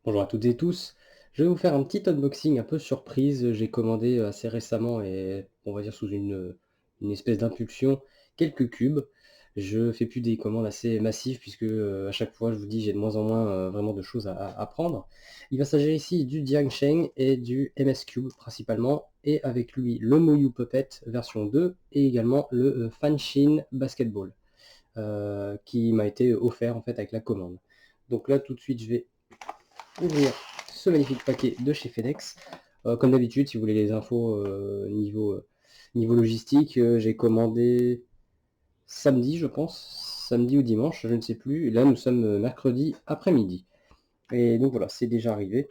Bonjour à toutes et tous. Je vais vous faire un petit unboxing un peu surprise. J'ai commandé assez récemment et on va dire sous une espèce d'impulsion quelques cubes. Je fais plus des commandes assez massives puisque à chaque fois je vous dis j'ai de moins en moins vraiment de choses à prendre. Il va s'agir ici du Jiangsheng et du MS Cube principalement et avec lui le Moyu Puppet version 2 et également le Fanshin Basketball qui m'a été offert en fait avec la commande. Donc là tout de suite je vais ouvrir ce magnifique paquet de chez FedEx. Comme d'habitude, si vous voulez les infos niveau logistique, j'ai commandé samedi, je pense, samedi ou dimanche, je ne sais plus. Et là, nous sommes mercredi après-midi. Et donc voilà, c'est déjà arrivé.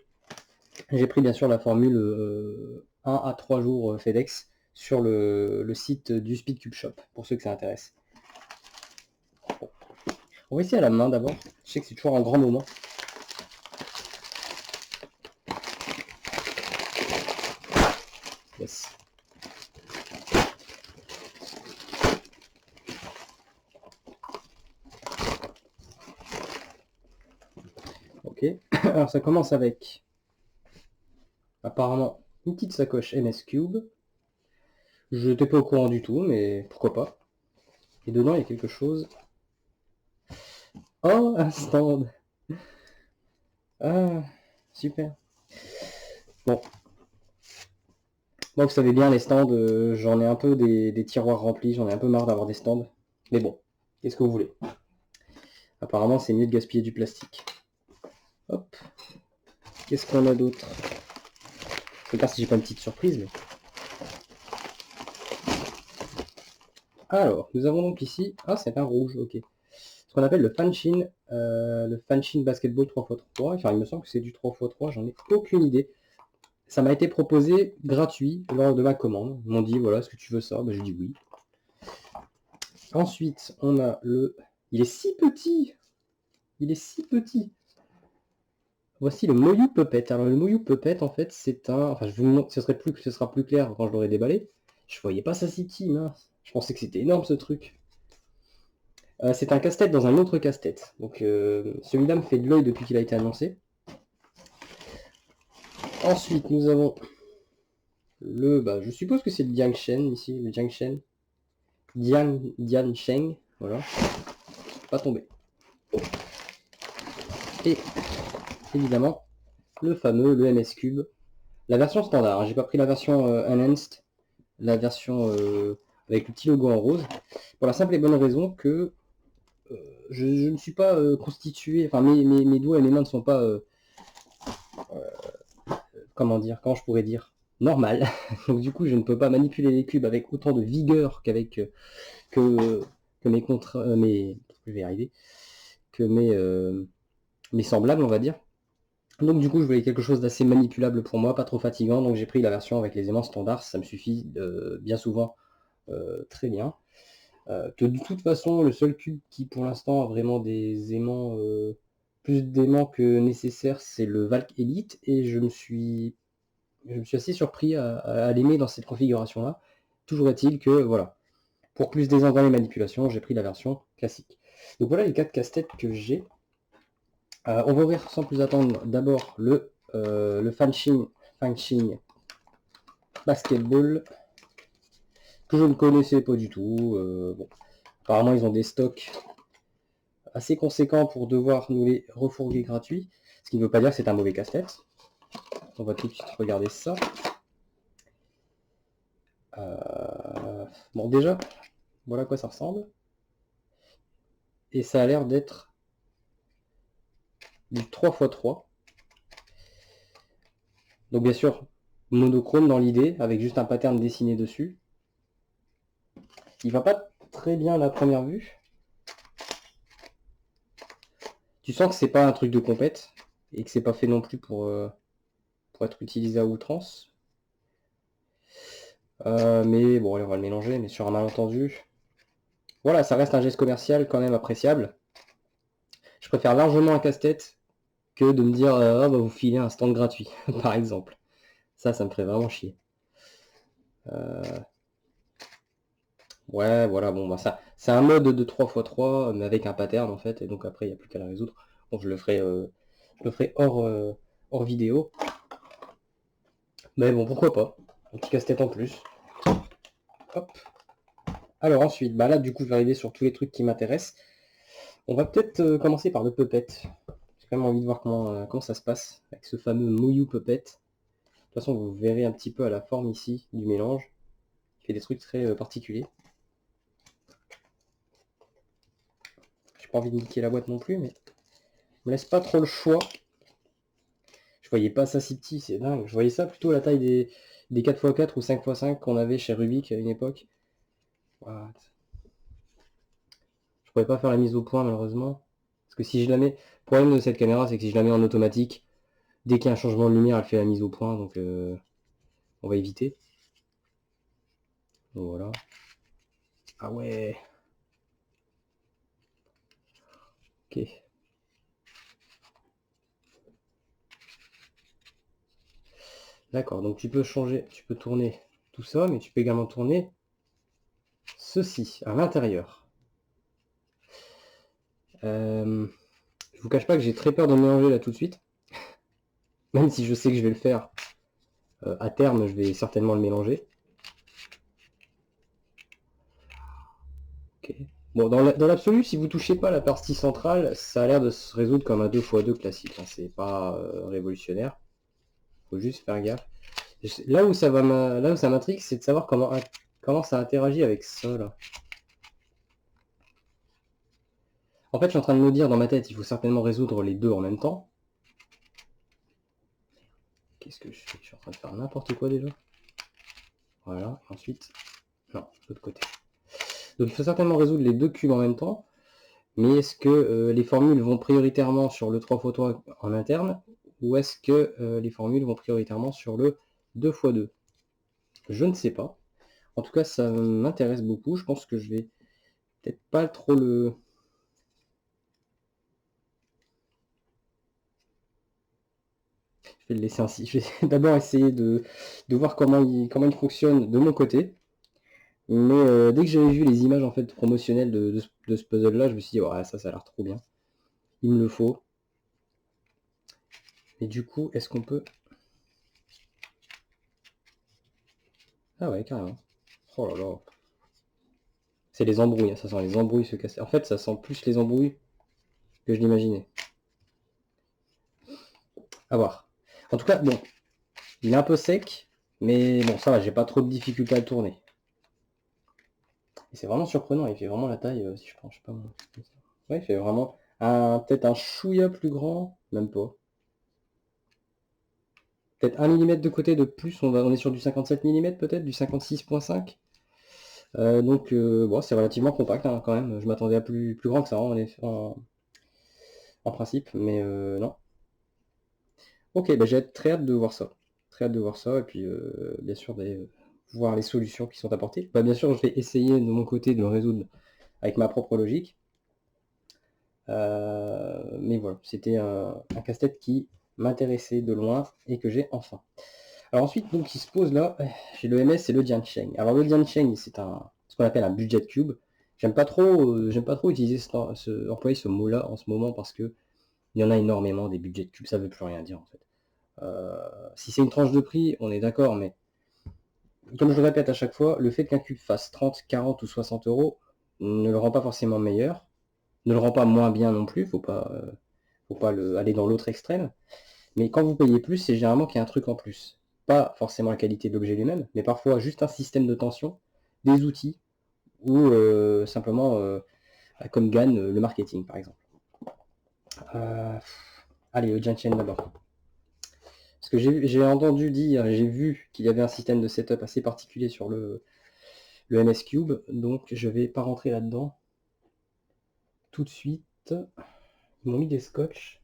J'ai pris bien sûr la formule 1 à 3 jours FedEx sur le site du Speedcube Shop, pour ceux que ça intéresse. Bon. On va essayer à la main d'abord. Je sais que c'est toujours un grand moment. Yes. Ok. Alors ça commence avec apparemment une petite sacoche MS Cube. Je n'étais pas au courant du tout, mais pourquoi pas. Et dedans, il y a quelque chose. Oh, un stand. Ah, super. Bon, moi, vous savez bien, les stands, j'en ai un peu des tiroirs remplis, j'en ai un peu marre d'avoir des stands. Mais bon, qu'est-ce que vous voulez? Apparemment, c'est mieux de gaspiller du plastique. Hop. Qu'est-ce qu'on a d'autre? Je sais pas si j'ai pas une petite surprise, mais... Alors, nous avons donc ici... Ah, c'est un rouge, ok. Ce qu'on appelle le Fanshin Basketball 3x3. Enfin, il me semble que c'est du 3x3, j'en ai aucune idée. Ça m'a été proposé gratuit lors de ma commande. Ils m'ont dit, voilà, est-ce que tu veux ça? J'ai dit oui. Ensuite, on a le... Il est si petit! Il est si petit! Voici le Moyu Puppet. Alors, le Moyu Puppet, en fait, c'est un... Enfin, je vous montre, ce sera plus clair quand je l'aurai déballé. Je voyais pas ça si petit, mince. Je pensais que c'était énorme, ce truc. C'est un casse-tête dans un autre casse-tête. Donc, celui-là me fait de l'œil depuis qu'il a été annoncé. Ensuite, nous avons le... je suppose que c'est le Jiangsheng, ici, le Jiangsheng. Jiangsheng, voilà. Pas tombé. Et évidemment, le fameux, le MS Cube. La version standard, hein. J'ai pas pris la version Enhanced, la version avec le petit logo en rose, pour la simple et bonne raison que je ne suis pas constitué, enfin mes doigts et mes mains ne sont pas, comment je pourrais dire, normal. Donc du coup, je ne peux pas manipuler les cubes avec autant de vigueur qu'avec que mes je vais y arriver, que mes semblables, on va dire. Donc du coup, je voulais quelque chose d'assez manipulable pour moi, pas trop fatigant, donc j'ai pris la version avec les aimants standards, ça me suffit bien souvent très bien. De toute façon, le seul cube qui pour l'instant a vraiment des aimants, plus d'aimants que nécessaire, c'est le Valk Elite, et je me suis assez surpris à l'aimer dans cette configuration-là. Toujours est-il que, voilà, pour plus d'aisance dans les manipulations, j'ai pris la version classique. Donc voilà les 4 casse-têtes que j'ai. On va ouvrir sans plus attendre d'abord le Fanshin Basketball, que je ne connaissais pas du tout. Bon, apparemment, ils ont des stocks assez conséquents pour devoir nous les refourguer gratuits, ce qui ne veut pas dire que c'est un mauvais casse-tête. On va tout de suite regarder ça. Bon, déjà, voilà à quoi ça ressemble. Et ça a l'air d'être du 3x3. Donc bien sûr, monochrome dans l'idée, avec juste un pattern dessiné dessus. Il va pas très bien à la première vue. Tu sens que c'est pas un truc de compète, et que c'est pas fait non plus pour être utilisé à outrance. Mais bon, allez, on va le mélanger, mais sur un malentendu. Voilà, ça reste un geste commercial quand même appréciable. Je préfère largement un casse-tête que de me dire ah, bah, vous filez un stand gratuit, par exemple. Ça me ferait vraiment chier. Ouais, voilà, bon, bah ça, c'est un mode de 3x3, mais avec un pattern en fait, et donc après, il n'y a plus qu'à le résoudre. Bon, je le ferai hors, hors vidéo. Mais bon, pourquoi pas. Un petit casse-tête en plus. Hop. Alors ensuite, bah là du coup je vais arriver sur tous les trucs qui m'intéressent. On va peut-être commencer par le Puppet. J'ai quand même envie de voir comment ça se passe avec ce fameux Muyu Puppet. De toute façon, vous verrez un petit peu à la forme ici du mélange. Il fait des trucs très particuliers. J'ai pas envie de niquer la boîte non plus, mais me laisse pas trop le choix. Je voyais pas ça si petit, c'est dingue. Je voyais ça plutôt à la taille des 4x4 ou 5x5 qu'on avait chez Rubik à une époque. What? Je pourrais pas faire la mise au point malheureusement. Parce que si je la mets... Le problème de cette caméra, c'est que si je la mets en automatique, dès qu'il y a un changement de lumière, elle fait la mise au point, donc on va éviter. Donc voilà. Ah ouais. Ok. D'accord, donc tu peux changer, tu peux tourner tout ça, mais tu peux également tourner ceci à l'intérieur. Je vous cache pas que j'ai très peur de me mélanger là tout de suite. Même si je sais que je vais le faire à terme, je vais certainement le mélanger. Ok. Bon, dans l'absolu, si vous touchez pas la partie centrale, ça a l'air de se résoudre comme un 2x2 classique. Hein. C'est pas révolutionnaire. Faut juste faire gaffe. Là où ça m'intrigue, c'est de savoir comment ça interagit avec ça là. En fait, je suis en train de me dire dans ma tête, il faut certainement résoudre les deux en même temps. Qu'est-ce que je fais? Je suis en train de faire n'importe quoi déjà. Voilà, ensuite... Non, de l'autre côté. Donc il faut certainement résoudre les deux cubes en même temps. Mais est-ce que les formules vont prioritairement sur le 3x3 en interne, ou est-ce que les formules vont prioritairement sur le 2x2? Je ne sais pas. En tout cas, ça m'intéresse beaucoup. Je pense que je vais peut-être pas trop le... Je vais le laisser ainsi. Je vais d'abord essayer de voir comment il fonctionne de mon côté. Mais dès que j'avais vu les images en fait promotionnelles de ce puzzle-là, je me suis dit, ouais, ça a l'air trop bien. Il me le faut. Et du coup, est-ce qu'on peut... Ah ouais, carrément. Oh là là. C'est les embrouilles, hein, ça sent les embrouilles se casser. En fait, ça sent plus les embrouilles que je l'imaginais. À voir. En tout cas, bon, il est un peu sec, mais bon, ça va, j'ai pas trop de difficultés à le tourner. Et c'est vraiment surprenant, il fait vraiment la taille, si je prends, je sais pas moi. Ouais, il fait vraiment peut-être un chouïa plus grand, même pas. Peut-être 1 mm de côté de plus, on est sur du 57 mm peut-être, du 56,5. Donc bon, c'est relativement compact hein, quand même. Je m'attendais à plus grand que ça en principe, mais non. Ok, bah, j'ai très hâte de voir ça. Très hâte de voir ça, et puis bien sûr d'aller voir les solutions qui sont apportées. Bah, bien sûr, je vais essayer de mon côté de le résoudre avec ma propre logique. Mais voilà, c'était un casse-tête qui m'intéressait de loin et que j'ai enfin. Alors ensuite, donc, il se pose là, j'ai le MS et le Jiansheng. Alors le Jiansheng, c'est ce qu'on appelle un budget cube. J'aime pas trop utiliser employer ce mot-là en ce moment parce que il y en a énormément des budget cubes, ça veut plus rien dire en fait. Si c'est une tranche de prix, on est d'accord, mais comme je le répète à chaque fois, le fait qu'un cube fasse 30, 40 ou 60 euros ne le rend pas forcément meilleur, ne le rend pas moins bien non plus, faut pas aller dans l'autre extrême. Mais quand vous payez plus, c'est généralement qu'il y a un truc en plus. Pas forcément la qualité de l'objet lui-même, mais parfois juste un système de tension, des outils, ou simplement, comme gagne le marketing par exemple. Allez, le Jianchen d'abord. Parce que j'ai entendu dire, j'ai vu qu'il y avait un système de setup assez particulier sur le MS Cube, donc je vais pas rentrer là-dedans tout de suite. Ils m'ont mis des scotch.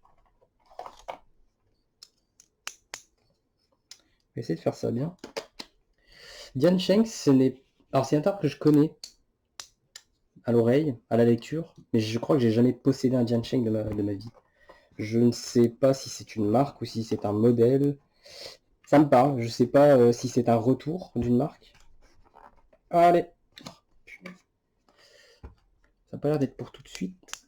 Je vais essayer de faire ça bien. Jiansheng, alors c'est un arbre que je connais à l'oreille, à la lecture, mais je crois que j'ai jamais possédé un Jiansheng de ma vie. Je ne sais pas si c'est une marque ou si c'est un modèle. Ça me parle, je sais pas si c'est un retour d'une marque. Allez. Ça n'a pas l'air d'être pour tout de suite.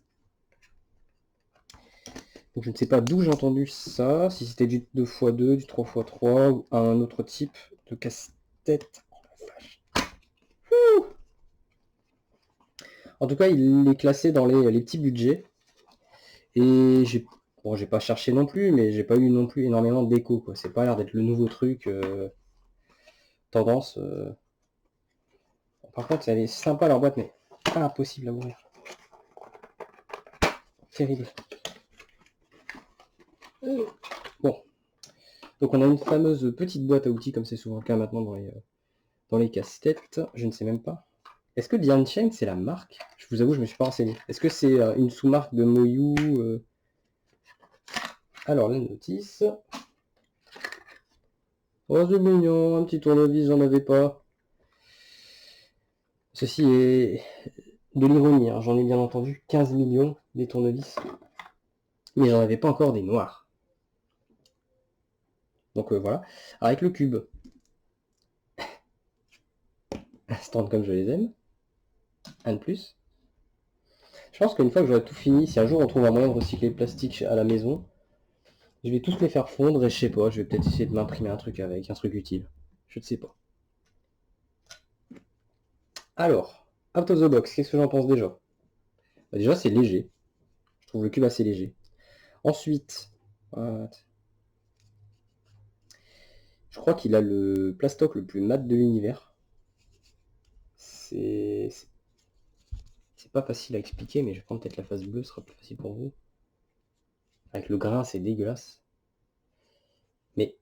Donc je ne sais pas d'où j'ai entendu ça, si c'était du 2x2, du 3x3 ou un autre type de casse-tête. Oh la vache. En tout cas, il est classé dans les petits budgets. Et j'ai pas cherché non plus, mais j'ai pas eu non plus énormément d'écho, quoi. C'est pas l'air d'être le nouveau truc tendance. Par contre, elle est sympa leur boîte, mais pas impossible à ouvrir. Terrible. Bon. Donc on a une fameuse petite boîte à outils, comme c'est souvent le cas maintenant dans les casse-têtes. Je ne sais même pas. Est-ce que Dianchain, c'est la marque? Je vous avoue, je me suis pas renseigné. Est-ce que c'est une sous-marque de Moyu Alors, la notice. Oh, c'est mignon, un petit tournevis, j'en avais pas. Ceci est de l'ironie, hein. J'en ai bien entendu 15 millions des tournevis. Mais j'en avais pas encore des noirs. Donc voilà. Alors, avec le cube. Un stand comme je les aime. Un de plus. Je pense qu'une fois que j'aurai tout fini, si un jour on trouve un moyen de recycler le plastique à la maison, je vais tous les faire fondre et je sais pas, je vais peut-être essayer de m'imprimer un truc avec, un truc utile. Je ne sais pas. Alors, out of the box, qu'est-ce que j'en pense déjà? Bah déjà, c'est léger. Je trouve le cube assez léger. Ensuite, je crois qu'il a le plastoc le plus mat de l'univers. C'est pas facile à expliquer, mais je vais prendre peut-être la face bleue, ce sera plus facile pour vous. Avec le grain, c'est dégueulasse. Mais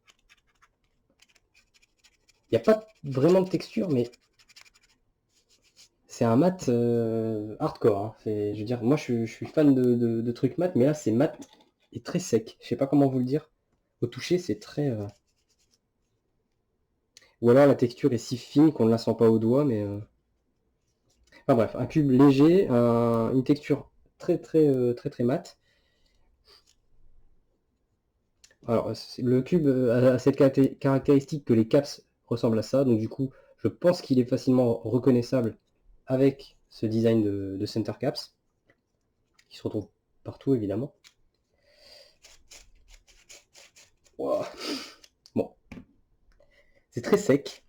il n'y a pas vraiment de texture, mais c'est un mat hardcore. Hein. Je veux dire, moi je suis fan de trucs mat, mais là c'est mat et très sec. Je sais pas comment vous le dire. Au toucher, c'est très. Ou alors la texture est si fine qu'on ne la sent pas au doigt, mais. Enfin bref, un cube léger, une texture très très mat. Alors le cube a cette caractéristique que les caps ressemblent à ça, donc du coup je pense qu'il est facilement reconnaissable avec ce design de center caps, qui se retrouve partout évidemment. Wow. Bon, c'est très sec,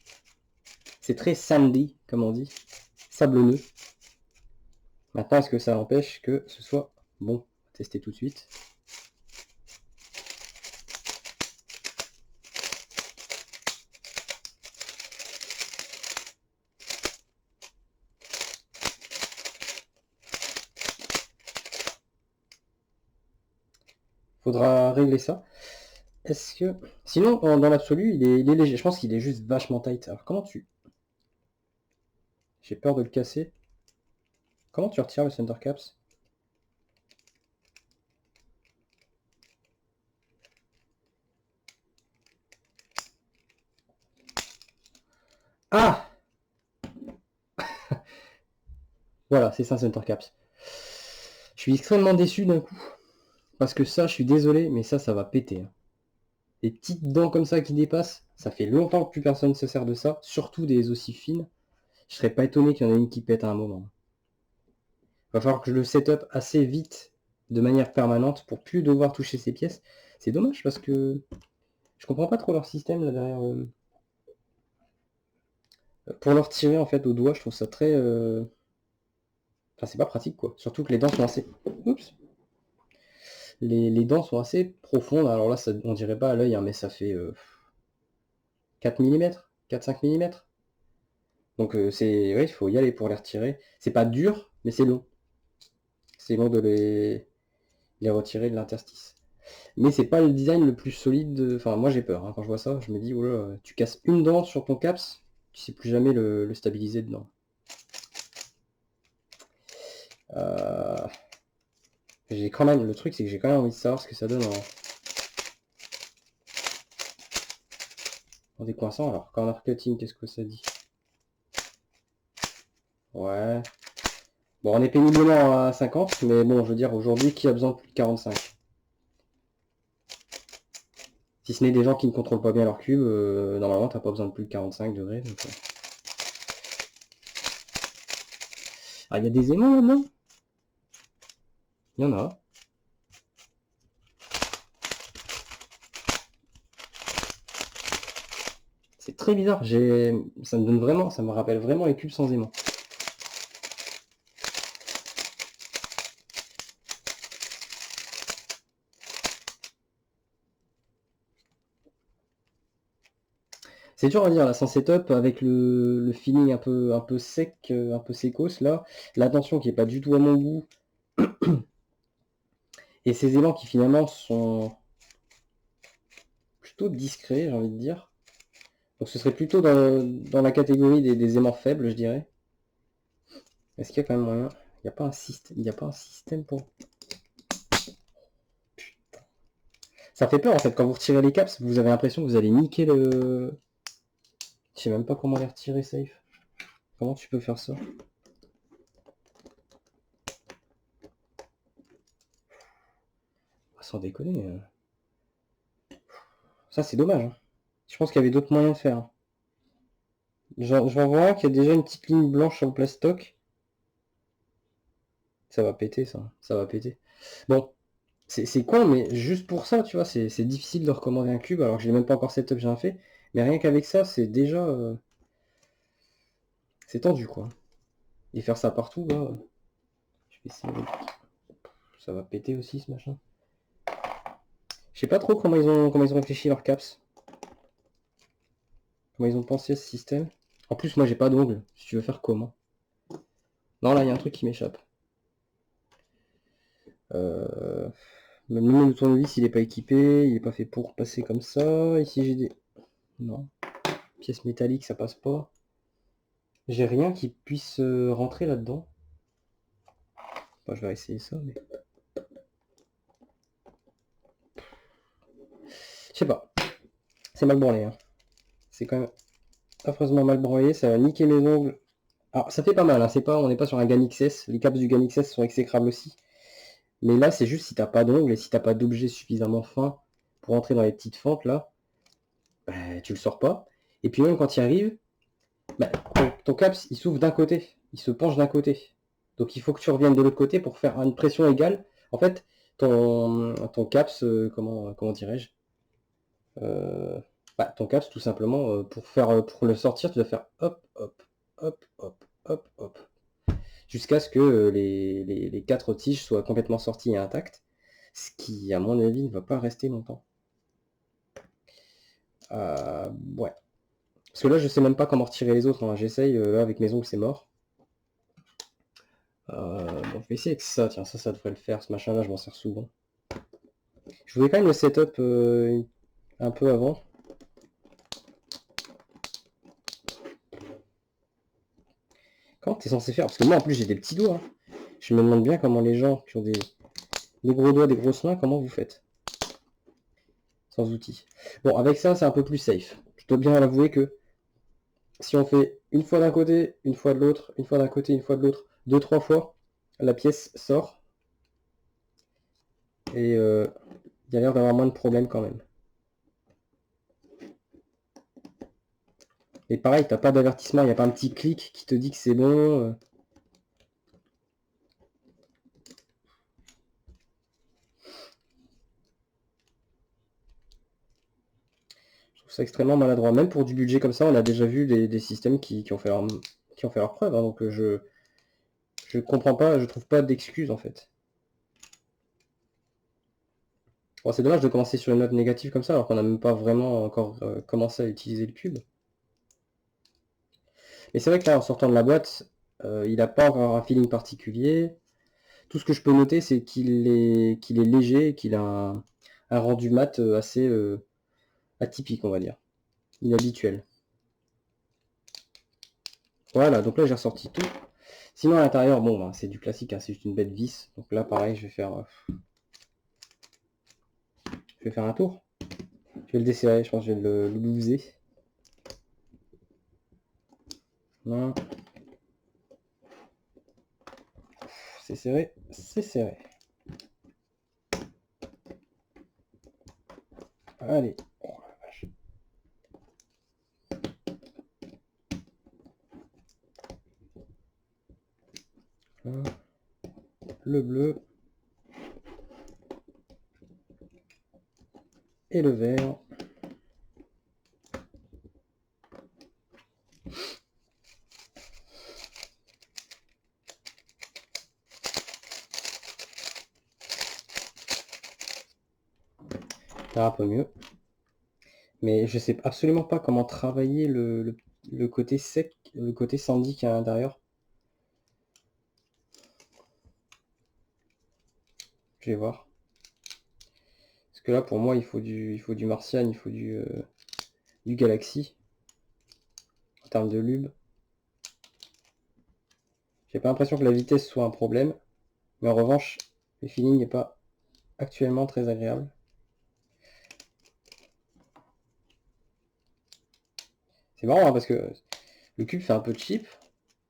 c'est très sandy comme on dit, sablonneux. Maintenant est-ce que ça empêche que ce soit bon? On va tester tout de suite. Faudra régler ça. Est-ce que... Sinon, dans l'absolu, il est léger. Je pense qu'il est juste vachement tight. Alors, comment tu... J'ai peur de le casser. Comment tu retires le center caps? Ah! Voilà, c'est ça, center caps. Je suis extrêmement déçu d'un coup. Parce que ça, je suis désolé, mais ça va péter. Hein. Les petites dents comme ça qui dépassent, ça fait longtemps que plus personne se sert de ça. Surtout des aussi fines. Je serais pas étonné qu'il y en ait une qui pète à un moment. Va falloir que je le set-up assez vite, de manière permanente, pour plus devoir toucher ces pièces. C'est dommage parce que je comprends pas trop leur système là derrière. Pour leur tirer en fait au doigt, je trouve ça très. Enfin, c'est pas pratique quoi. Surtout que les dents sont assez. Oups. Les dents sont assez profondes. Alors là, ça, on dirait pas à l'œil, hein, mais ça fait 4 mm, 4-5 mm. Donc c'est. Ouais, il faut y aller pour les retirer. C'est pas dur, mais c'est long. C'est long de les retirer de l'interstice. Mais c'est pas le design le plus solide. Enfin, moi j'ai peur. Hein. Quand je vois ça, je me dis, oh là, tu casses une dent sur ton caps, tu sais plus jamais le stabiliser dedans. J'ai quand même, le truc c'est que j'ai quand même envie de savoir ce que ça donne en décoinçant. Alors, corner cutting, qu'est-ce que ça dit? Ouais. Bon, on est péniblement à 50, mais bon, je veux dire, aujourd'hui, qui a besoin de plus de 45? Si ce n'est des gens qui ne contrôlent pas bien leur cube, normalement, t'as pas besoin de plus de 45 degrés. Donc, Ah, il y a des aimants là-dedans? Il y en a. C'est très bizarre, ça me donne vraiment, ça me rappelle vraiment les cubes sans aimant. C'est dur à dire là, sans setup, avec le feeling un peu sec, un peu sécos là, l'attention qui est pas du tout à mon goût, et ces élans qui finalement sont plutôt discrets, j'ai envie de dire. Donc ce serait plutôt dans la catégorie des aimants faibles, je dirais. Est-ce qu'il y a quand même moyen? Il n'y a pas un système, il n'y a pas un système pour... Ça fait peur en fait, quand vous retirez les caps, vous avez l'impression que vous allez niquer le... Je sais même pas comment les retirer safe. Comment tu peux faire ça? Sans déconner. Ça c'est dommage, hein. Je pense qu'il y avait d'autres moyens de faire, hein. Genre, je vois qu'il y a déjà une petite ligne blanche sur le plastoc. Ça va péter, ça va péter. Bon, c'est con, mais juste pour ça, tu vois, c'est difficile de recommander un cube, alors que je l'ai même pas encore setup, j'ai rien fait. Mais rien qu'avec ça, c'est déjà... c'est tendu, quoi. Et faire ça partout, là... Je vais essayer. Ça va péter aussi, ce machin. Je sais pas trop comment ils ont réfléchi leurs caps. Comment ils ont pensé ce système. En plus, moi, j'ai pas d'ongles. Si tu veux faire comment? Non, là, il y a un truc qui m'échappe. Euh... Même le tournevis, il est pas équipé. Il est pas fait pour passer comme ça. Ici, j'ai des... Non. Pièces métalliques, ça passe pas. J'ai rien qui puisse rentrer là-dedans. Enfin, je vais essayer ça, mais... Je sais pas. C'est mal branlé, hein. C'est quand même affreusement mal branlé. Ça va niquer mes ongles. Alors, ça fait pas mal, hein. C'est pas, on n'est pas sur un GAN XS. Les caps du GAN XS sont exécrables aussi. Mais là, c'est juste si t'as pas d'ongles et si t'as pas d'objet suffisamment fin pour entrer dans les petites fentes, là, bah, tu le sors pas. Et puis même quand il arrive, bah, ton caps, il s'ouvre d'un côté. Il se penche d'un côté. Donc il faut que tu reviennes de l'autre côté pour faire une pression égale. En fait, ton caps, comment dirais-je, euh, bah, ton caps, tout simplement, pour le sortir, tu dois faire hop, hop, hop, hop, hop, hop, jusqu'à ce que les 4 tiges soient complètement sorties et intactes, ce qui, à mon avis, ne va pas rester longtemps. Ouais. Parce que là, je sais même pas comment retirer les autres, hein. J'essaye, là, avec mes ongles, c'est mort. Bon, je vais essayer avec ça, tiens, ça devrait le faire, ce machin-là, je m'en sers souvent. Je voulais quand même le setup un peu avant. Comment t'es censé faire? Parce que moi, en plus, j'ai des petits doigts, hein. Je me demande bien comment les gens qui ont des gros doigts, des grosses mains, comment vous faites? Sans outils. Bon, avec ça, c'est un peu plus safe. Je dois bien l'avouer que si on fait une fois d'un côté, une fois de l'autre, une fois d'un côté, une fois de l'autre, deux, trois fois, la pièce sort. Et il y a l'air d'avoir moins de problèmes quand même. Et pareil, t'as pas d'avertissement, il n'y a pas un petit clic qui te dit que c'est bon. Je trouve ça extrêmement maladroit. Même pour du budget comme ça, on a déjà vu des systèmes qui ont fait leur preuve, hein. Donc je comprends pas, je trouve pas d'excuses en fait. Bon, c'est dommage de commencer sur une note négative comme ça alors qu'on n'a même pas vraiment encore commencé à utiliser le cube. Mais c'est vrai que là, en sortant de la boîte, il n'a pas encore un feeling particulier. Tout ce que je peux noter, c'est qu'il est léger et qu'il a un rendu mat assez atypique, on va dire. Inhabituel. Voilà, donc là j'ai ressorti tout. Sinon à l'intérieur, bon, ben, c'est du classique, hein, c'est juste une bête vis. Donc là, pareil, je vais faire un tour. Je vais le desserrer, je pense que je vais le blouser. Non. C'est serré, c'est serré. Allez. Oh, la vache. Là. Le bleu. Et le vert. Là, un peu mieux. Mais je sais absolument pas comment travailler le côté sec, le côté sandy qui est à l'intérieur. Je vais voir. Parce que là, pour moi, il faut du Martian, il faut du Galaxy. En termes de lube. J'ai pas l'impression que la vitesse soit un problème. Mais en revanche, le feeling n'est pas actuellement très agréable. C'est marrant hein, parce que le cube fait un peu cheap.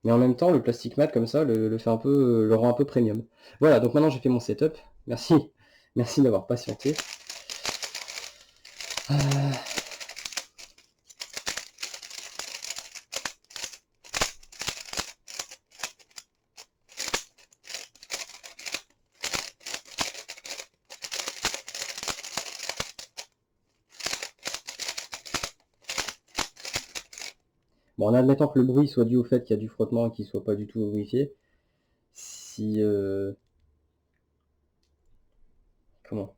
Mais en même temps, le plastique mat comme ça le fait un peu, le rend un peu premium. Voilà, donc maintenant j'ai fait mon setup. Merci, merci d'avoir patienté. Bon, en admettant que le bruit soit dû au fait qu'il y a du frottement et qu'il soit pas du tout lubrifié, si comment?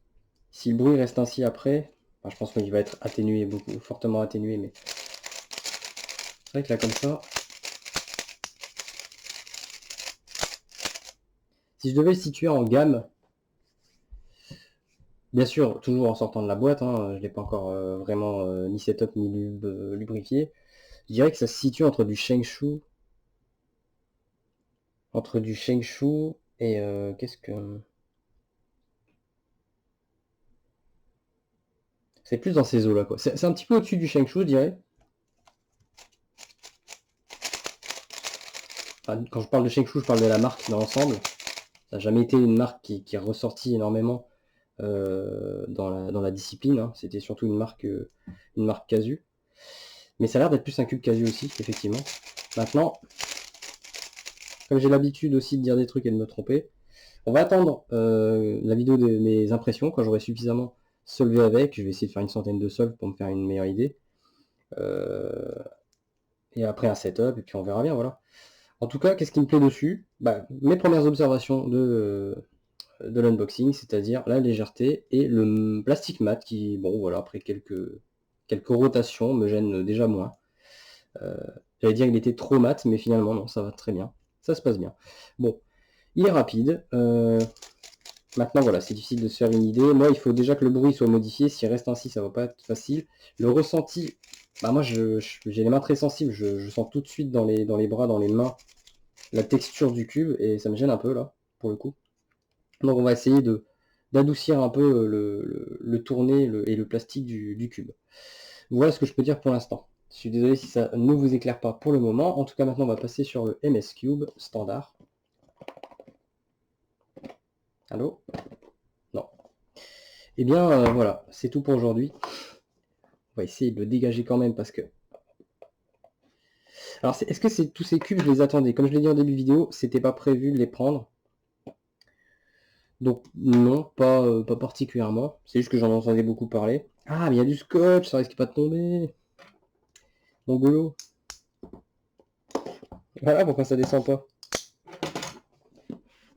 Si le bruit reste ainsi après, enfin, je pense qu'il va être atténué, beaucoup fortement atténué, mais c'est vrai que là comme ça, si je devais le situer en gamme, bien sûr, toujours en sortant de la boîte, hein, je l'ai pas encore vraiment ni setup ni lubrifié, je dirais que ça se situe entre du Shengshu et qu'est-ce que... C'est plus dans ces eaux-là, quoi. C'est un petit peu au-dessus du Shengshu, je dirais. Enfin, quand je parle de Shengshu, je parle de la marque dans l'ensemble. Ça n'a jamais été une marque qui est ressortie énormément dans la discipline. Hein. C'était surtout une marque casu. Mais ça a l'air d'être plus un cube casu aussi, effectivement. Maintenant, comme j'ai l'habitude aussi de dire des trucs et de me tromper, on va attendre la vidéo de mes impressions quand j'aurai suffisamment solvé avec. Je vais essayer de faire une centaine de solves pour me faire une meilleure idée. Et après un setup, et puis on verra bien, voilà. En tout cas, qu'est-ce qui me plaît dessus? Mes premières observations de l'unboxing, c'est-à-dire la légèreté et le plastique mat qui, bon voilà, après quelques rotations, me gêne déjà moins. J'allais dire qu'il était trop mat, mais finalement non, ça va très bien. Ça se passe bien. Bon, il est rapide. Maintenant, voilà, c'est difficile de se faire une idée. Moi, il faut déjà que le bruit soit modifié. S'il reste ainsi, ça va pas être facile. Le ressenti, moi, j'ai les mains très sensibles. Je sens tout de suite dans les bras, dans les mains, la texture du cube et ça me gêne un peu là, pour le coup. Donc on va essayer d'adoucir un peu le tourné et le plastique du cube. Voilà ce que je peux dire pour l'instant. Je suis désolé si ça ne vous éclaire pas pour le moment. En tout cas, maintenant, on va passer sur le MS Cube standard. Allô? Non. Eh bien, voilà, c'est tout pour aujourd'hui. On va essayer de le dégager quand même parce que... Alors, est-ce que tous ces cubes, je les attendais? Comme je l'ai dit en début de vidéo, c'était pas prévu de les prendre. Donc non, pas particulièrement. C'est juste que j'en entendais beaucoup parler. Ah, mais il y a du scotch, ça risque pas de tomber. Mon boulot. Voilà pourquoi ça descend pas.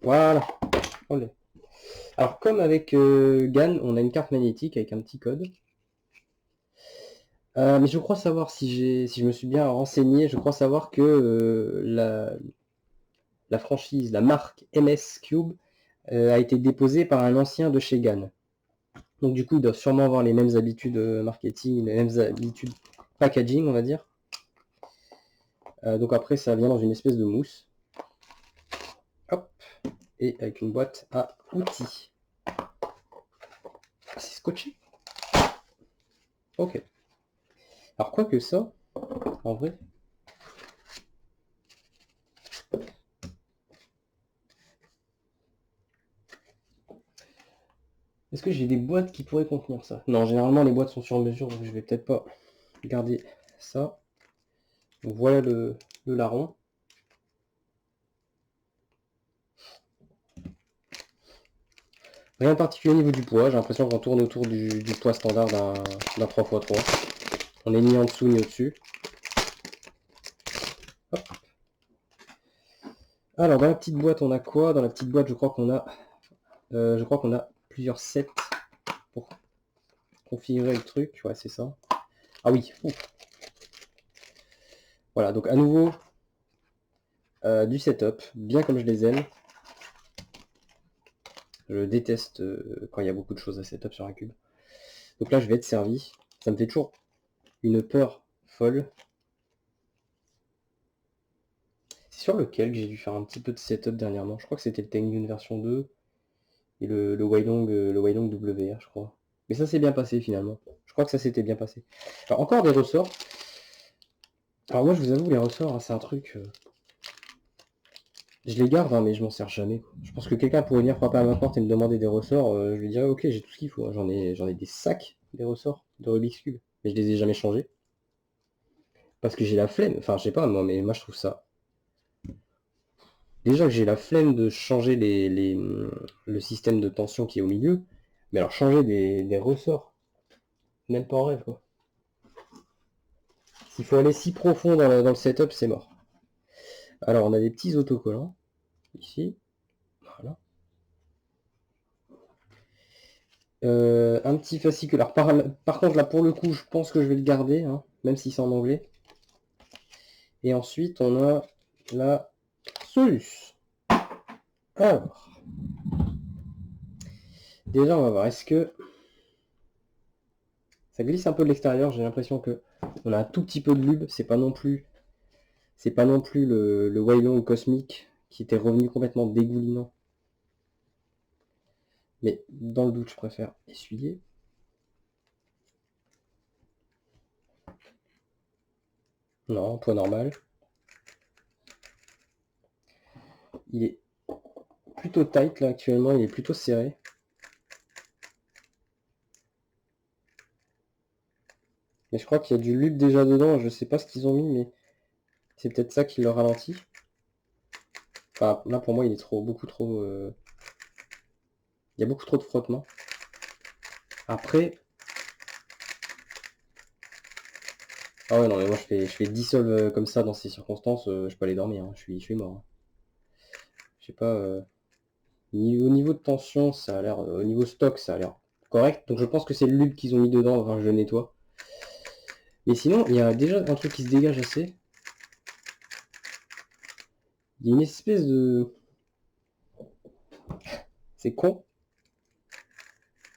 Voilà. Olé. Alors comme avec GAN, on a une carte magnétique avec un petit code. Mais je crois savoir si je me suis bien renseigné, je crois savoir que la franchise, la marque MS Cube a été déposée par un ancien de chez GAN. Donc du coup, ils doivent sûrement avoir les mêmes habitudes marketing, les mêmes habitudes packaging, on va dire. Donc après, ça vient dans une espèce de mousse. Hop. Et avec une boîte à outils. Ah, c'est scotché. Ok. Alors quoi que ça, en vrai... Est-ce que j'ai des boîtes qui pourraient contenir ça? Non, généralement les boîtes sont sur mesure, donc je vais peut-être pas garder ça. Donc voilà le larron. Rien de particulier au niveau du poids, j'ai l'impression qu'on tourne autour du poids standard d'un 3x3. On est ni en dessous ni au-dessus. Alors dans la petite boîte on a quoi? Dans la petite boîte je crois qu'on a plusieurs sets configurer le truc. Ouais, c'est ça. Ah oui. Ouf. Voilà, donc à nouveau, du setup, bien comme je les aime. Je déteste quand il y a beaucoup de choses à setup sur un cube. Donc là, je vais être servi. Ça me fait toujours une peur folle. C'est sur lequel que j'ai dû faire un petit peu de setup dernièrement. Je crois que c'était le Tengyun version 2 et le Weilong WR, je crois. Mais ça s'est bien passé finalement. Je crois que ça s'était bien passé. Alors encore des ressorts. Alors moi je vous avoue, les ressorts, hein, c'est un truc... je les garde, hein, mais je m'en sers jamais, quoi. Je pense que quelqu'un pourrait venir frapper à ma porte et me demander des ressorts. Je lui dirais ok, j'ai tout ce qu'il faut, hein. J'en ai des sacs, des ressorts de Rubik's Cube. Mais je les ai jamais changés. Parce que j'ai la flemme. Enfin, je sais pas moi, mais moi je trouve ça... Déjà que j'ai la flemme de changer le système de tension qui est au milieu. Mais alors changer des ressorts, même pas en rêve, quoi. S'il faut aller si profond dans le setup, c'est mort. Alors, on a des petits autocollants, ici. Voilà. Un petit fascicule. Alors, par contre, là, pour le coup, je pense que je vais le garder, hein, même si c'est en anglais. Et ensuite, on a la Solus. Alors, déjà, on va voir. Est-ce que ça glisse un peu de l'extérieur? J'ai l'impression que on a un tout petit peu de lube. C'est pas non plus le Weilong Cosmic qui était revenu complètement dégoulinant. Mais dans le doute, je préfère essuyer. Non, poids normal. Il est plutôt tight là actuellement, il est plutôt serré. Mais je crois qu'il y a du lube déjà dedans, je sais pas ce qu'ils ont mis, mais c'est peut-être ça qui le ralentit. Enfin, là pour moi il est beaucoup trop... Il y a beaucoup trop de frottement. Après... Ah ouais non mais moi je fais dissolve comme ça dans ces circonstances, je peux aller dormir, hein. Je suis mort, hein. Je sais pas... Au niveau de tension, ça a l'air... au niveau stock, ça a l'air correct. Donc je pense que c'est le lube qu'ils ont mis dedans, enfin je le nettoie. Mais sinon, il y a déjà un truc qui se dégage assez. Il y a une espèce de... C'est con.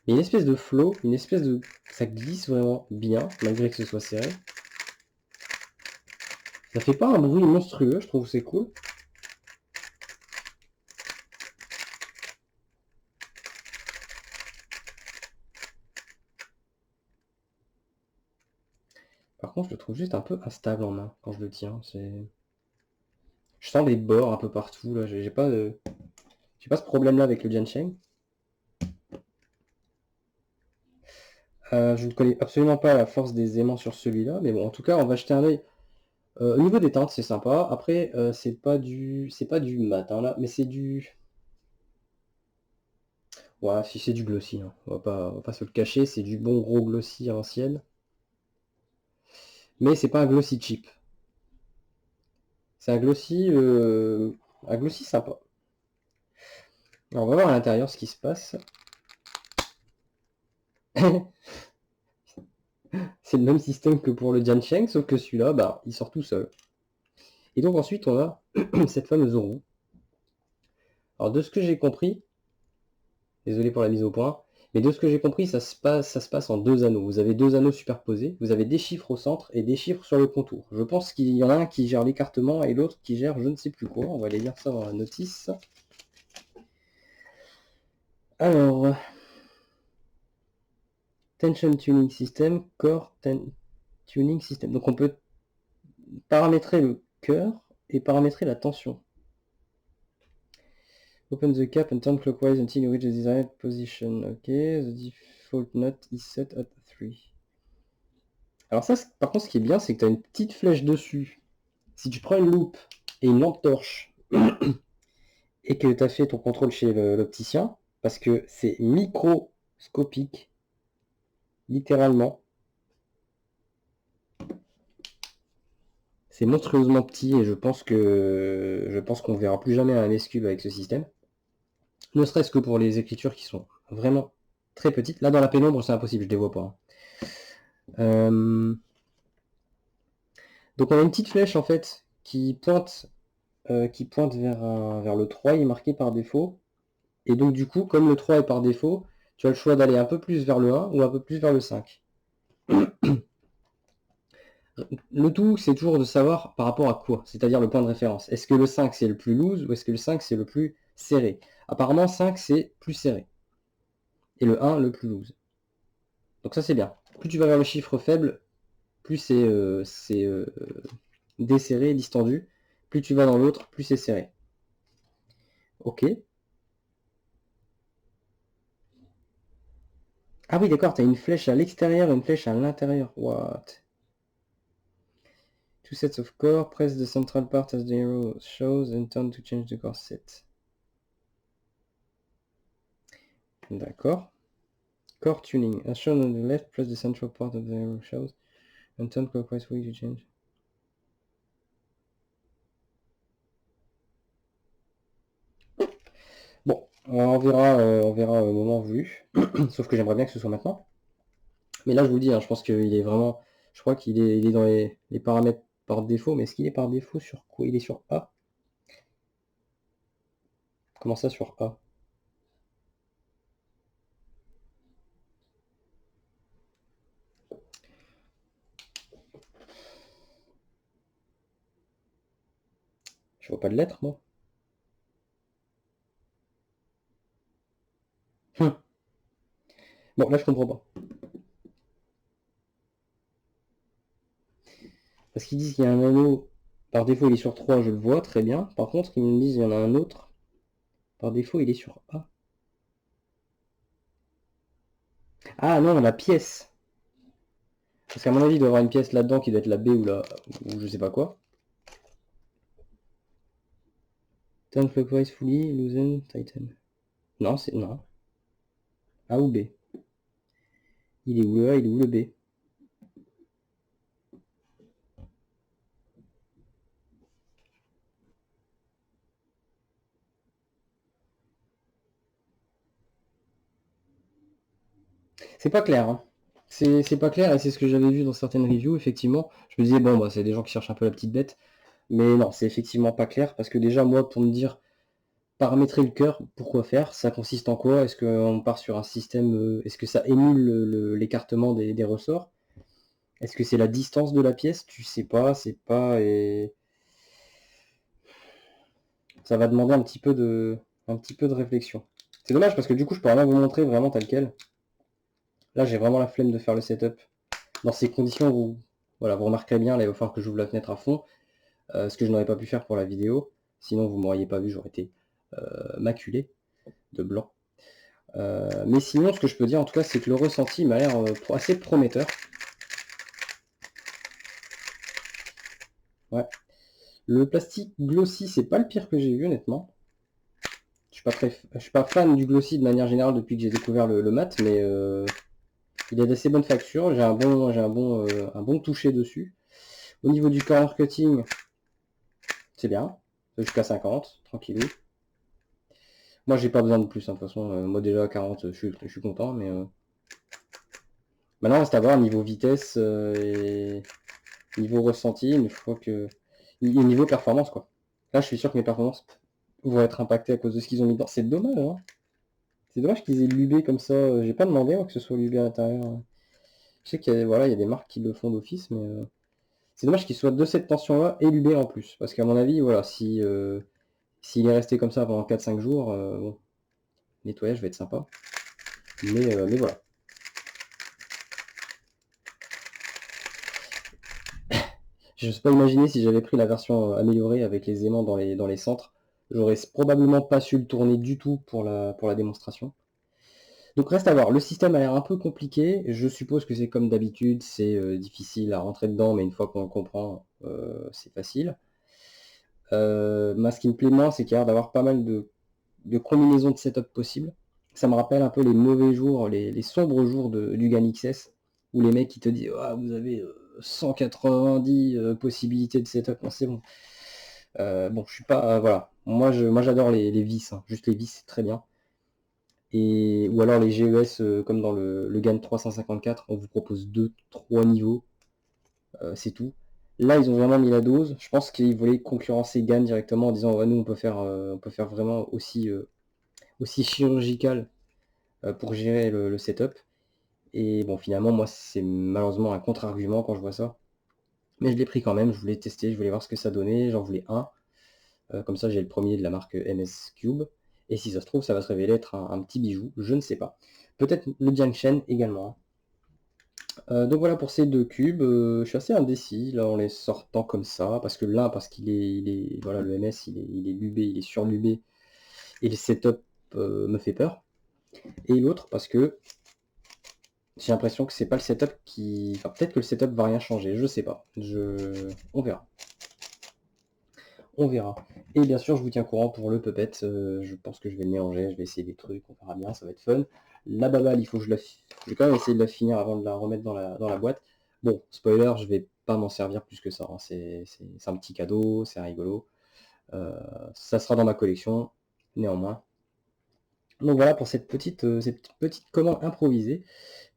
Il y a une espèce de flow, une espèce de... Ça glisse vraiment bien, malgré que ce soit serré. Ça fait pas un bruit monstrueux, je trouve que c'est cool. Par contre, je le trouve juste un peu instable en main quand je le tiens. Je sens des bords un peu partout, là. J'ai pas ce problème-là avec le Jiansheng. Je ne connais absolument pas la force des aimants sur celui-là, mais bon, en tout cas, on va jeter un œil. Au niveau des teintes, c'est sympa. Après, c'est pas du mat, hein, là, mais c'est du... Ouais, si c'est du glossy, hein. On va pas se le cacher, c'est du bon gros glossy à l'ancienne. Mais c'est pas un glossy cheap. C'est un glossy sympa. Alors, on va voir à l'intérieur ce qui se passe. C'est le même système que pour le Jiansheng, sauf que celui-là, bah, il sort tout seul. Et donc ensuite, on a cette fameuse roue. Alors, de ce que j'ai compris, désolé pour la mise au point, mais de ce que j'ai compris, ça se passe en deux anneaux. Vous avez deux anneaux superposés, vous avez des chiffres au centre et des chiffres sur le contour. Je pense qu'il y en a un qui gère l'écartement et l'autre qui gère je ne sais plus quoi. On va aller lire ça dans la notice. Alors, Tension Tuning System, Core Tuning System. Donc on peut paramétrer le cœur et paramétrer la tension. Open the cap and turn clockwise until you reach the desired position. Ok, the default note is set at 3. Alors ça, par contre, ce qui est bien, c'est que tu as une petite flèche dessus. Si tu prends une loupe et une lampe torche et que tu as fait ton contrôle chez l'opticien, parce que c'est microscopique, littéralement. C'est monstrueusement petit et je pense qu'on verra plus jamais un S-Cube avec ce système. Ne serait-ce que pour les écritures qui sont vraiment très petites. Là, dans la pénombre, c'est impossible, je ne les vois pas, hein. Donc on a une petite flèche en fait qui pointe vers le 3, il est marqué par défaut. Et donc du coup, comme le 3 est par défaut, tu as le choix d'aller un peu plus vers le 1 ou un peu plus vers le 5. Le tout, c'est toujours de savoir par rapport à quoi, c'est-à-dire le point de référence. Est-ce que le 5 c'est le plus loose ou est-ce que le 5 c'est le plus serré? Apparemment 5 c'est plus serré et le 1 le plus loose. Donc ça c'est bien. Plus tu vas vers le chiffre faible, plus c'est desserré, distendu. Plus tu vas dans l'autre, plus c'est serré. Ok. Ah oui, d'accord, t'as une flèche à l'extérieur et une flèche à l'intérieur. What? Two sets of core, press the central part as the arrow shows and turn to change the core set. D'accord. Core tuning. As shown on the left, press the central part of the arrow shows and turn clockwise way to change. Bon, on verra au moment voulu. Sauf que j'aimerais bien que ce soit maintenant. Mais là, je vous le dis, hein, je pense qu'il est vraiment... Je crois il est dans les paramètres par défaut. Mais est-ce qu'il est par défaut sur quoi? Il est sur A? Comment ça sur A? Je vois pas de lettre, moi. Bon, là, je comprends pas. Parce qu'ils disent qu'il y a un anneau, par défaut il est sur 3, je le vois, très bien. Par contre, ils me disent qu'il y en a un autre, par défaut il est sur A. Ah non, la pièce. Parce qu'à mon avis, il doit y avoir une pièce là-dedans qui doit être la B ou je sais pas quoi. Turn clockwise fully, loosen, tighten. Non, c'est... non. A ou B? Il est où le A, il est où le B? C'est pas clair, hein. C'est pas clair et c'est ce que j'avais vu dans certaines reviews, effectivement. Je me disais, bon, bah, c'est des gens qui cherchent un peu la petite bête. Mais non, c'est effectivement pas clair parce que déjà, moi, pour me dire paramétrer le cœur, pourquoi faire? Ça consiste en quoi? Est-ce qu'on part sur un système, est-ce que ça émule l'écartement des ressorts? Est-ce que c'est la distance de la pièce? Tu sais pas, c'est pas, et ça va demander un petit peu de réflexion. C'est dommage parce que du coup, je peux rien vous montrer vraiment tel quel. Là, j'ai vraiment la flemme de faire le setup. Dans ces conditions, voilà, vous remarquerez bien, là, il va falloir que j'ouvre la fenêtre à fond, ce que je n'aurais pas pu faire pour la vidéo. Sinon, vous m'auriez pas vu, j'aurais été maculé de blanc. Mais sinon, ce que je peux dire en tout cas, c'est que le ressenti m'a l'air assez prometteur. Ouais. Le plastique glossy, c'est pas le pire que j'ai vu honnêtement. Je suis pas fan du glossy de manière générale depuis que j'ai découvert le mat, mais il est d'assez bonne facture. Un bon toucher dessus. Au niveau du corner cutting, c'est bien. Jusqu'à 50, tranquillou. Moi, j'ai pas besoin de plus, hein, de toute façon. Moi, déjà, à 40, je suis content, mais maintenant, reste à voir niveau vitesse et niveau ressenti, une fois que... Et niveau performance, quoi. Là, je suis sûr que mes performances vont être impactées à cause de ce qu'ils ont mis dedans. C'est dommage, hein. C'est dommage qu'ils aient l'UB comme ça. J'ai pas demandé moi, que ce soit l'UB à l'intérieur. Je sais qu'il y a, voilà, il y a des marques qui le font d'office, mais c'est dommage qu'il soit de cette tension-là et l'UB en plus. Parce qu'à mon avis, voilà, si s'il est resté comme ça pendant 4-5 jours, bon, nettoyage va être sympa. Mais voilà. Je n'ose pas imaginer si j'avais pris la version améliorée avec les aimants dans les centres. J'aurais probablement pas su le tourner du tout pour la démonstration. Donc reste à voir. Le système a l'air un peu compliqué. Je suppose que c'est comme d'habitude, c'est difficile à rentrer dedans, mais une fois qu'on comprend, c'est facile. Ce qui me plaît moins, c'est qu'il y a l'air d'avoir pas mal de combinaisons de setup possibles. Ça me rappelle un peu les mauvais jours, les sombres jours du GAN XS, où les mecs qui te disent ah, vous avez 190 possibilités de setup. Non, c'est bon. Bon, je suis pas. Voilà. Moi j'adore les vis, hein. Juste les vis, c'est très bien. ou alors les GES, comme dans le GAN 354, on vous propose 2-3 niveaux, c'est tout. Là, ils ont vraiment mis la dose. Je pense qu'ils voulaient concurrencer GAN directement en disant ouais, nous on peut faire vraiment aussi chirurgical pour gérer le setup. Et bon, finalement, moi, c'est malheureusement un contre-argument quand je vois ça. Mais je l'ai pris quand même, je voulais tester, je voulais voir ce que ça donnait, j'en voulais un. Comme ça, j'ai le premier de la marque MS Cube. Et si ça se trouve, ça va se révéler être un petit bijou, je ne sais pas. Peut-être le Jiangshen également. Donc voilà pour ces deux cubes. Je suis assez indécis là en les sortant comme ça, parce que là, parce voilà, le MS, il est lubé, il est surlubé, et le setup me fait peur. Et l'autre parce que j'ai l'impression que c'est pas le setup qui... Enfin, peut-être que le setup va rien changer, je sais pas. On verra. On verra. Et bien sûr, je vous tiens au courant pour le puppet. Je pense que je vais le mélanger, je vais essayer des trucs, on verra bien, ça va être fun. La baballe, il faut que je vais quand même essayer de la finir avant de la remettre dans la boîte. Bon, spoiler, je vais pas m'en servir plus que ça, hein. C'est un petit cadeau, c'est rigolo. Ça sera dans ma collection, néanmoins. Donc voilà pour cette petite commande improvisée.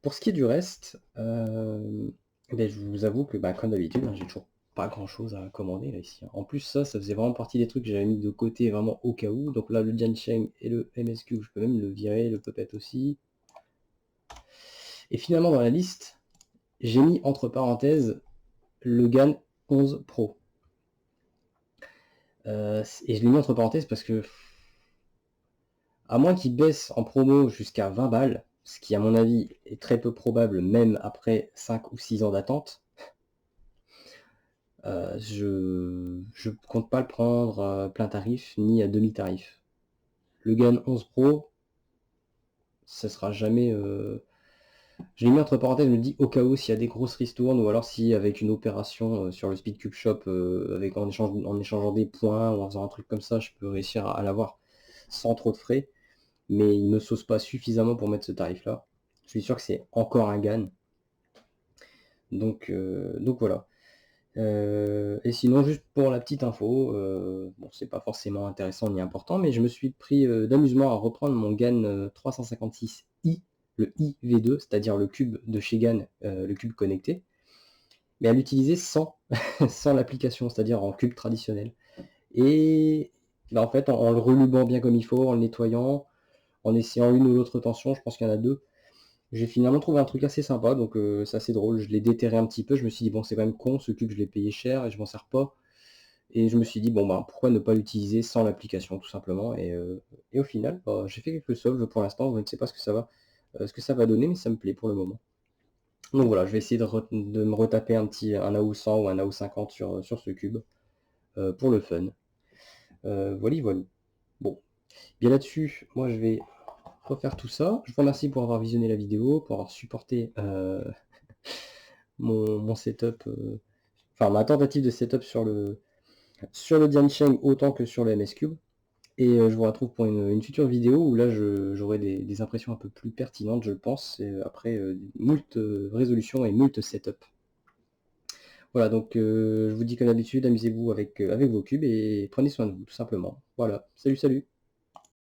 Pour ce qui est du reste, ben, je vous avoue que, bah, comme d'habitude, hein, j'ai toujours pas grand chose à commander là ici, hein. En plus, ça faisait vraiment partie des trucs que j'avais mis de côté vraiment au cas où. Donc là, le Jiansheng et le MSQ, je peux même le virer, le Puppet aussi. Et finalement, dans la liste, j'ai mis entre parenthèses le GAN 11 Pro. Et je l'ai mis entre parenthèses parce que, à moins qu'il baisse en promo jusqu'à 20 balles, ce qui à mon avis est très peu probable même après 5 ou 6 ans d'attente, je compte pas le prendre plein tarif ni à demi-tarif. Le GAN 11 Pro, ça sera jamais... Je l'ai mis entre parenthèses, je me dis au cas où s'il y a des grosses ristournes ou alors si avec une opération sur le Speedcube Shop, en échangeant des points ou en faisant un truc comme ça, je peux réussir à l'avoir sans trop de frais. Mais il ne sauce pas suffisamment pour mettre ce tarif-là. Je suis sûr que c'est encore un GAN. Donc voilà. Et sinon, juste pour la petite info, bon, c'est pas forcément intéressant ni important, mais je me suis pris d'amusement à reprendre mon GAN 356i, le IV2, c'est-à-dire le cube de chez GAN, le cube connecté, mais à l'utiliser sans, sans l'application, c'est-à-dire en cube traditionnel. Et bah, en fait, en le relubant bien comme il faut, en le nettoyant, en essayant une ou l'autre tension, je pense qu'il y en a deux, j'ai finalement trouvé un truc assez sympa, donc c'est assez drôle. Je l'ai déterré un petit peu, je me suis dit, bon, c'est quand même con, ce cube, je l'ai payé cher et je m'en sers pas. Et je me suis dit, bon, bah, pourquoi ne pas l'utiliser sans l'application, tout simplement. Et au final, bah, j'ai fait quelques solves pour l'instant, je ne sais pas ce que ça va donner, mais ça me plaît pour le moment. Donc voilà, je vais essayer de me retaper un AO100 ou un AO50 sur ce cube, pour le fun. Voilà, voilà. Bon, bien là-dessus, moi je vais refaire tout ça. Je vous remercie pour avoir visionné la vidéo, pour avoir supporté mon setup, enfin ma tentative de setup sur le Jiansheng autant que sur le MS Cube. Et je vous retrouve pour une future vidéo où là j'aurai des impressions un peu plus pertinentes, je pense, après moult résolutions et moult setup. Voilà, donc je vous dis comme d'habitude, amusez-vous avec vos cubes et prenez soin de vous, tout simplement. Voilà, salut salut!